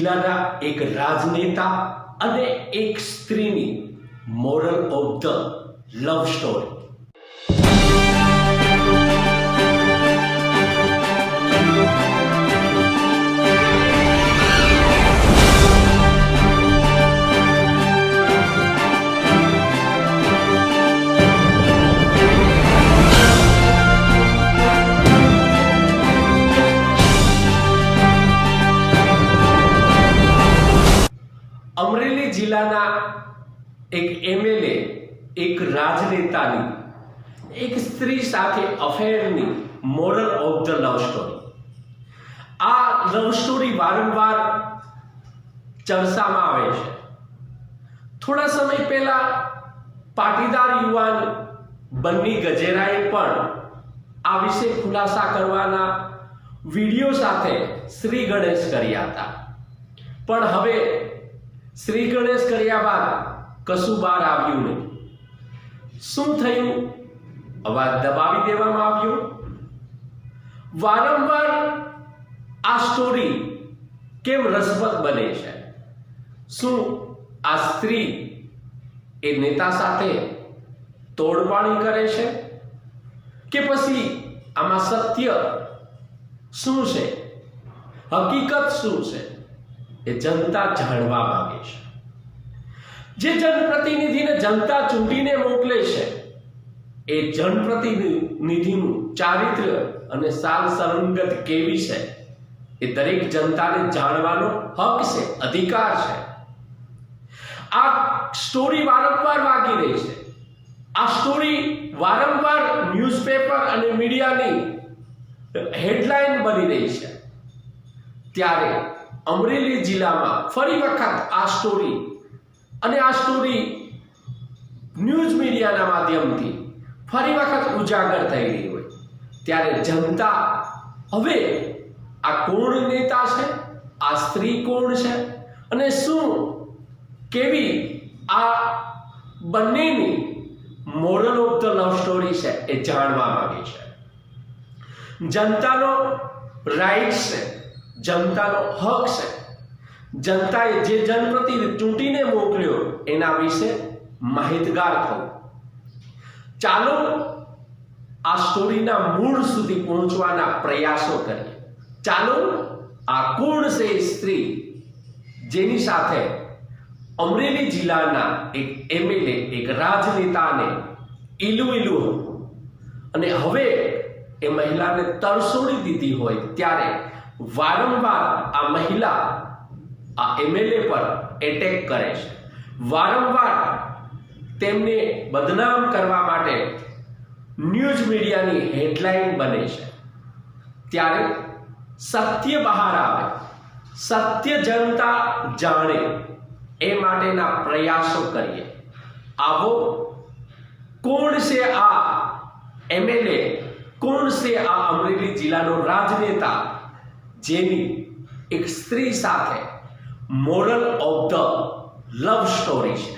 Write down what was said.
જિલ્લાના એક રાજનેતા અને એક સ્ત્રીની moral of the love story. Amreli જિલ્લાના એક એમએલએ એક રાજનેતાની એક સ્ત્રી સાથે અફેરની moral of the love story. આ લવ સ્ટોરી વારંવાર ચર્ચામાં આવે છે. થોડા સમય પહેલા પાટીદાર યુવાન બન્ની ગજેરાએ પણ આ વિશે ખુલાસા કરવાના વિડીયો સાથે શ્રી ગણેશ કર્યા હતા. પણ હવે શ્રી ગણેશ કર્યા બાદ કશું બહાર આવ્યું નહીં. શું થયું? અવાજ દબાવી દેવામાં આવ્યો. વારંવાર આ સ્ટોરી કેમ રસપ્રદ બને છે? શું આ સ્ત્રી એ નેતા સાથે તોડપાણી કરે છે કે પછી આમાં સત્ય શું છે, હકીકત શું છે એ જનતા જાણવા માંગે છે. જે જનપ્રતિનિધિને જનતા ચૂંટીને મોકલે છે એ જનપ્રતિનિધિનું ચારિત્ર્ય અને સાલ સંગત કેવી છે એ દરેક જનતાને જાણવાનો હક છે, અધિકાર છે. આ સ્ટોરી વારંવાર વાગી રહી છે. આ સ્ટોરી વારંવાર ન્યૂઝપેપર અને મીડિયાની હેડલાઇન બની રહી છે. ત્યારે અમરેલી જિલ્લામાં ફરી વખત આ સ્ટોરી ન્યૂઝ મીડિયાના માધ્યમથી ફરી વખત ઉજાગર થઈ રહી હોય ત્યારે જનતા હવે આ કોણ નેતા છે, આ સ્ત્રી કોણ છે અને શું કેવી આ બંનેની moral of the love story છે એ જાણવા માંગે છે. જનતાનો રાઈટ છે, જનતાનો હક છે. જનતાએ જે જનપ્રતિનિધિ ચૂંટીને મોકલ્યો એના વિશે માહિતગાર થવું. ચાલો આ સ્ટોરીના મૂળ સુધી પહોંચવાના પ્રયાસો કરીએ. ચાલો આ કોણ છે સ્ત્રી જેની સાથે અમરેલી જિલ્લાના એક એમએલએ એક રાજનેતાને ઈલું હતું અને હવે એ મહિલાને તરસોડી દીધી હોય ત્યારે વારંવાર આ મહિલા આ એમએલએ પર એટેક કરે છે. વારંવાર તેમને બદનામ કરવા માટે ન્યૂઝ મીડિયાની હેડલાઇન બને છે. ત્યારે સત્ય બહાર આવે, સત્ય જનતા જાણે એ માટેના પ્રયાસો કરીએ. આવો કોણ છે આ એમએલએ, કોણ છે આ અમરેલી જિલ્લાનો રાજનેતા જેની એક સ્ત્રી સાથે moral of the love story છે.